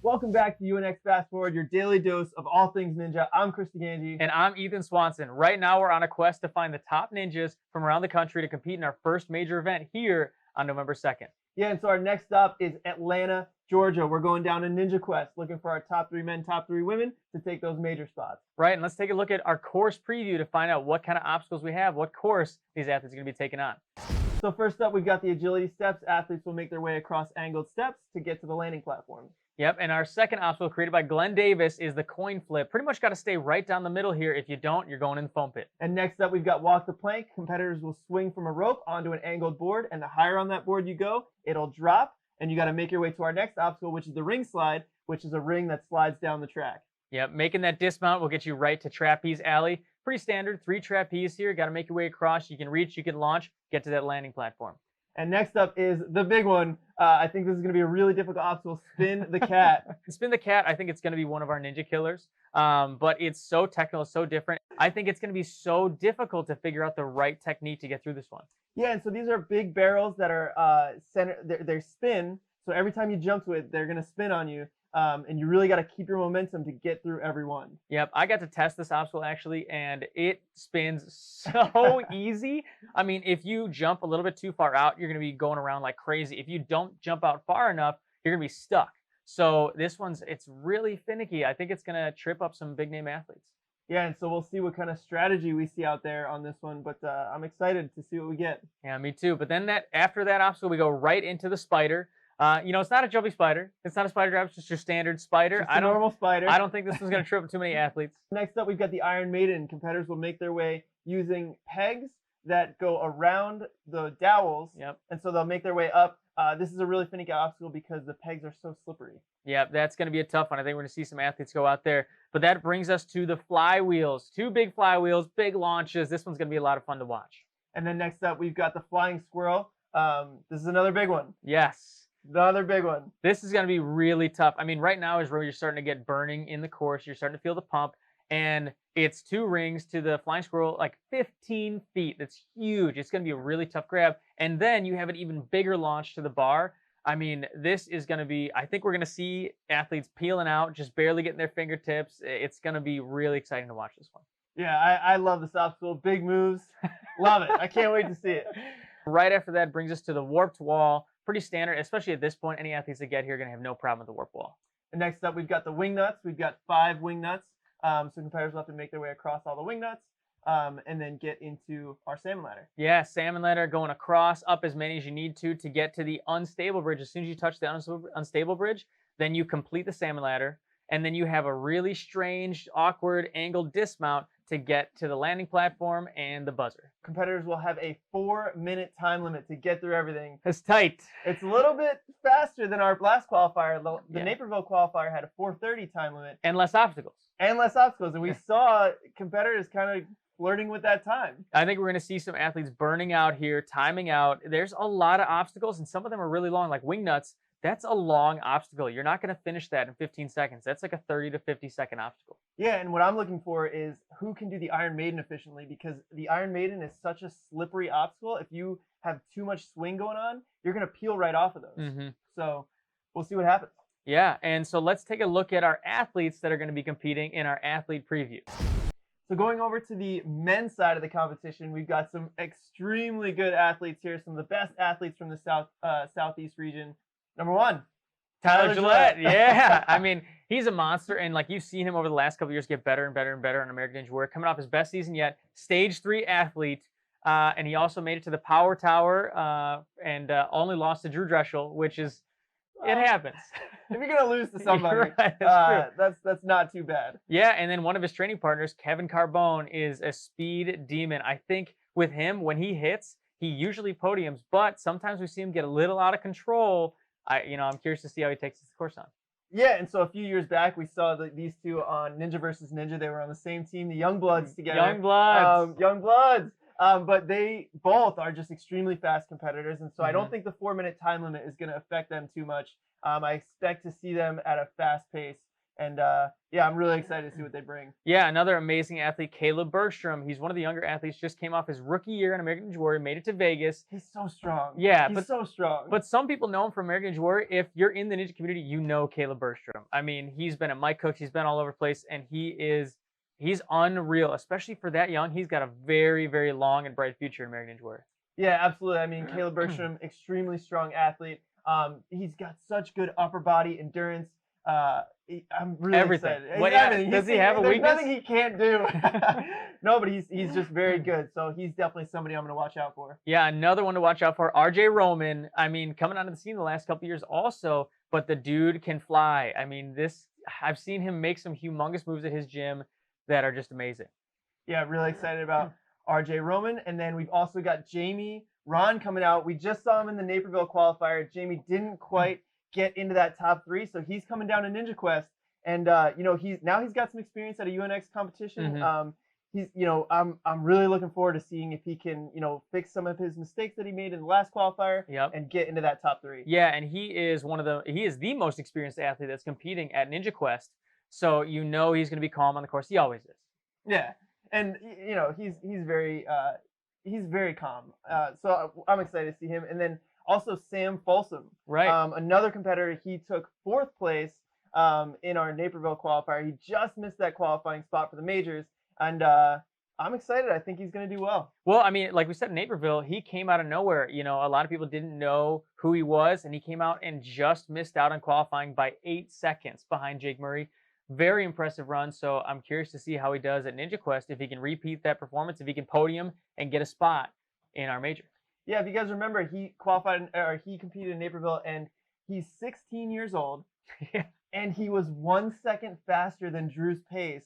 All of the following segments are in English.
Welcome back to UNX Fast Forward, your daily dose of all things ninja. I'm Chris DeGangi. And I'm Ethan Swanson. Right now, we're on a quest to find the top ninjas from around the country to compete in our first major event here on November 2nd. Yeah, and so our next stop is Atlanta, Georgia. We're going down a ninja quest, looking for our top 3 men, top 3 women to take those major spots. Right, and let's take a look at our course preview to find out what kind of obstacles we have, what course these athletes are going to be taking on. So first up, we've got the agility steps. Athletes will make their way across angled steps to get to the landing platform. Yep, and our second obstacle created by Glenn Davis is the coin flip. Pretty much got to stay right down the middle here. If you don't, you're going in the foam pit. And next up, we've got walk the plank. Competitors will swing from a rope onto an angled board, and the higher on that board you go, it'll drop, and you got to make your way to our next obstacle, which is the ring slide, which is a ring that slides down the track. Yep, making that dismount will get you right to Trapeze Alley. Pretty standard, 3 trapeze here. Got to make your way across. You can reach, you can launch, get to that landing platform. And next up is the big one. I think this is going to be a really difficult obstacle, spin the cat. Spin the cat, I think it's going to be one of our ninja killers. But it's so technical, so different. I think it's going to be so difficult to figure out the right technique to get through this one. Yeah, and so these are big barrels that are they're spin. So every time you jump to it, they're going to spin on you. And you really got to keep your momentum to get through every one. Yep, I got to test this obstacle actually, and it spins so easy. I mean, if you jump a little bit too far out, you're going to be going around like crazy. If you don't jump out far enough, you're going to be stuck. So this one's, it's really finicky. I think it's going to trip up some big name athletes. Yeah, and so we'll see what kind of strategy we see out there on this one, but I'm excited to see what we get. Yeah, me too. But then after that obstacle, we go right into the spider. It's not a jumpy spider. It's not a spider grab. It's just your standard spider. Just a normal spider. I don't think this one's going to trip up too many athletes. Next up, we've got the Iron Maiden. Competitors will make their way using pegs that go around the dowels. Yep. And so they'll make their way up. This is a really finicky obstacle because the pegs are so slippery. Yeah, that's going to be a tough one. I think we're going to see some athletes go out there. But that brings us to the flywheels. 2 big flywheels, big launches. This one's going to be a lot of fun to watch. And then next up, we've got the flying squirrel. This is another big one. Yes. Another big one. This is going to be really tough. I mean, right now is where you're starting to get burning in the course. You're starting to feel the pump. And it's 2 rings to the flying squirrel, like 15 feet. That's huge. It's going to be a really tough grab. And then you have an even bigger launch to the bar. I mean, this is going to be, I think we're going to see athletes peeling out, just barely getting their fingertips. It's going to be really exciting to watch this one. Yeah, I love this obstacle. Big moves. Love it. I can't wait to see it. Right after that brings us to the warped wall. Pretty standard, especially at this point. Any athletes that get here are going to have no problem with the warp wall. And next up, we've got the wing nuts. We've got 5 wing nuts. So competitors will have to make their way across all the wing nuts and then get into our salmon ladder. Yeah, salmon ladder, going across, up as many as you need to get to the unstable bridge. As soon as you touch the unstable bridge, then you complete the salmon ladder. And then you have a really strange, awkward angled dismount to get to the landing platform and the buzzer. Competitors will have a 4-minute time limit to get through everything. It's tight. It's a little bit faster than our last qualifier. The Naperville qualifier had a 4:30 time limit. And less obstacles. And we saw competitors kind of flirting with that time. I think we're going to see some athletes burning out here, timing out. There's a lot of obstacles, and some of them are really long, like wing nuts. That's a long obstacle. You're not going to finish that in 15 seconds. That's like a 30 to 50 second obstacle. Yeah, and what I'm looking for is who can do the Iron Maiden efficiently, because the Iron Maiden is such a slippery obstacle. If you have too much swing going on, you're going to peel right off of those. Mm-hmm. So we'll see what happens. Yeah, and so let's take a look at our athletes that are going to be competing in our athlete preview. So going over to the men's side of the competition, we've got some extremely good athletes here, some of the best athletes from the Southeast region. Number 1, Tyler Gillette. Yeah, I mean, he's a monster, and like you've seen him over the last couple of years get better and better and better on American Ninja Warrior, coming off his best season yet. Stage 3 athlete, and he also made it to the Power Tower and only lost to Drew Dreschel, which is, it happens. If you're gonna lose to somebody, right, that's not too bad. Yeah, and then one of his training partners, Kevin Carbone, is a speed demon. I think with him, when he hits, he usually podiums, but sometimes we see him get a little out of control. I'm curious to see how he takes this course on. Yeah, and so a few years back, we saw these two on Ninja versus Ninja. They were on the same team, the Youngbloods together. Youngbloods. But they both are just extremely fast competitors, and so I don't think the 4-minute time limit is going to affect them too much. I expect to see them at a fast pace And yeah, I'm really excited to see what they bring. Yeah, another amazing athlete, Caleb Bergstrom. He's one of the younger athletes, just came off his rookie year in American Ninja Warrior, made it to Vegas. He's so strong. Yeah, he's so strong. But some people know him from American Ninja Warrior. If you're in the ninja community, you know Caleb Bergstrom. I mean, he's been at Mike Cook's, he's been all over the place, and he's unreal, especially for that young. He's got a very, very long and bright future in American Ninja Warrior. Yeah, absolutely. I mean, Caleb Bergstrom, extremely strong athlete. He's got such good upper body endurance. I'm really excited. Everything. Does he have a weakness? There's nothing he can't do. No, but he's just very good. So he's definitely somebody I'm going to watch out for. Yeah, another one to watch out for, RJ Roman. I mean, coming onto the scene the last couple years also, but the dude can fly. I mean, I've seen him make some humongous moves at his gym that are just amazing. Yeah, really excited about RJ Roman. And then we've also got Jamie Ron coming out. We just saw him in the Naperville qualifier. Jamie didn't quite get into that top 3, so he's coming down to Ninja Quest, and he's got some experience at a UNX competition. I'm really looking forward to seeing if he can fix some of his mistakes that he made in the last qualifier and get into that top 3. Yeah, and he is the most experienced athlete that's competing at Ninja Quest, so he's going to be calm on the course. He always is. Yeah, and he's very calm. So I'm excited to see him, and then also Sam Folsom, right? Another competitor. He took 4th place in our Naperville qualifier. He just missed that qualifying spot for the majors, and I'm excited. I think he's going to do well. Well, I mean, like we said in Naperville, he came out of nowhere. A lot of people didn't know who he was, and he came out and just missed out on qualifying by 8 seconds behind Jake Murray. Very impressive run. So I'm curious to see how he does at Ninja Quest, if he can repeat that performance, if he can podium and get a spot in our major. Yeah, if you guys remember, he competed in Naperville, and he's 16 years old, and he was 1 second faster than Drew's pace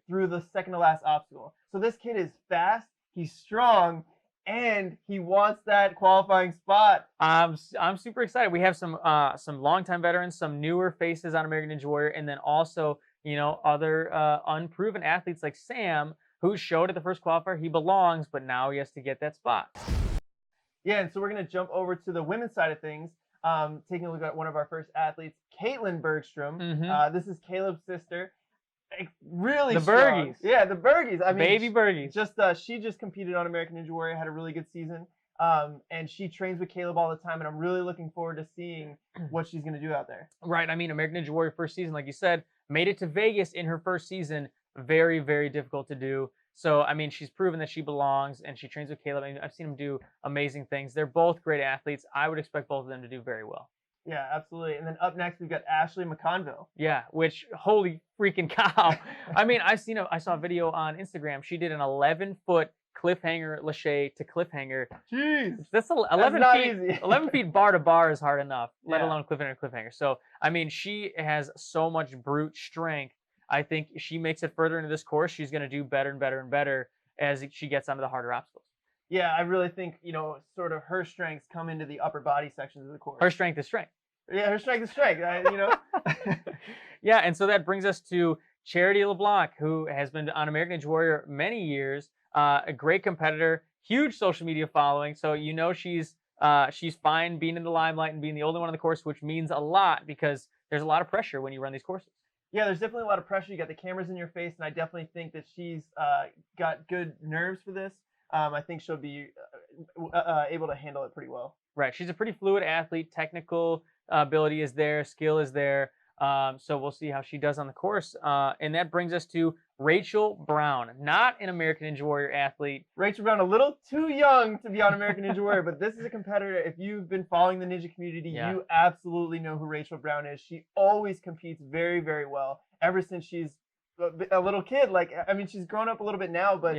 through the second to last obstacle. So this kid is fast, he's strong, and he wants that qualifying spot. I'm super excited. We have some longtime veterans, some newer faces on American Ninja Warrior, and then also other unproven athletes like Sam, who showed at the first qualifier he belongs, but now he has to get that spot. Yeah, and so we're going to jump over to the women's side of things, taking a look at one of our first athletes, Caitlin Bergstrom. This is Caleb's sister. Really the strong. Bergies. Yeah, the Bergies. I mean, baby Bergies. She just competed on American Ninja Warrior, had a really good season, and she trains with Caleb all the time, and I'm really looking forward to seeing what she's going to do out there. Right. I mean, American Ninja Warrior first season, like you said, made it to Vegas in her first season. Very, very difficult to do. So, I mean, she's proven that she belongs, and she trains with Caleb. I mean, I've seen them do amazing things. They're both great athletes. I would expect both of them to do very well. Yeah, absolutely. And then up next, we've got Ashley McConville. Yeah, which, holy freaking cow. I mean, I saw a video on Instagram. She did an 11-foot cliffhanger lache to cliffhanger. Jeez. That's 11 not feet. easy. 11 feet bar to bar is hard enough, let alone cliffhanger to cliffhanger. So, I mean, she has so much brute strength. I think if she makes it further into this course, she's going to do better and better and better as she gets onto the harder obstacles. Yeah, I really think, sort of her strengths come into the upper body sections of the course. Her strength is strength. Yeah, her strength is strength, Yeah, and so that brings us to Charity LeBlanc, who has been on American Ninja Warrior many years, a great competitor, huge social media following. So she's fine being in the limelight and being the only one on the course, which means a lot because there's a lot of pressure when you run these courses. Yeah, there's definitely a lot of pressure. You got the cameras in your face, and I definitely think that she's got good nerves for this. I think she'll be able to handle it pretty well. Right. She's a pretty fluid athlete. Technical ability is there. Skill is there. So we'll see how she does on the course. And that brings us to Rachel Brown, not an American Ninja Warrior athlete. Rachel Brown, a little too young to be on American Ninja Warrior, but this is a competitor. If you've been following the ninja community, you absolutely know who Rachel Brown is. She always competes very, very well ever since she's a little kid. She's grown up a little bit now, but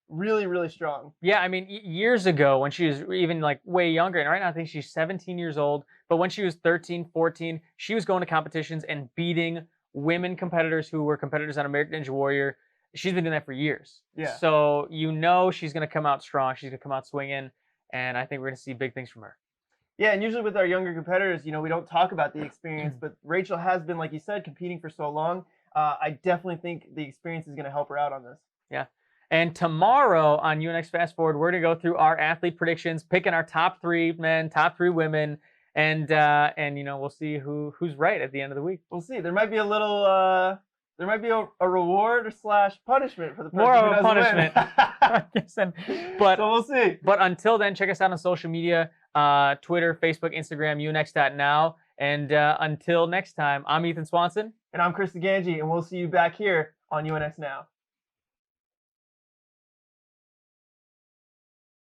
really, really strong. Yeah, I mean, years ago when she was even way younger, and right now I think she's 17 years old, but when she was 13, 14, she was going to competitions and beating women competitors who were competitors on American Ninja Warrior. She's been doing that for years. Yeah. So she's going to come out strong. She's going to come out swinging, and I think we're going to see big things from her. Yeah, and usually with our younger competitors, we don't talk about the experience, but Rachel has been, like you said, competing for so long. I definitely think the experience is going to help her out on this. Yeah. And tomorrow on UNX Fast Forward, we're going to go through our athlete predictions, picking our top 3 men, top 3 women, and you know, we'll see who's right at the end of the week. We'll see. There might be a little. There might be a reward / punishment for the person More who of a doesn't punishment. win. I guess, but so we'll see. But until then, check us out on social media, Twitter, Facebook, Instagram, UNX.now. And until next time, I'm Ethan Swanson. And I'm Chris Ganji, and we'll see you back here on UNX Now.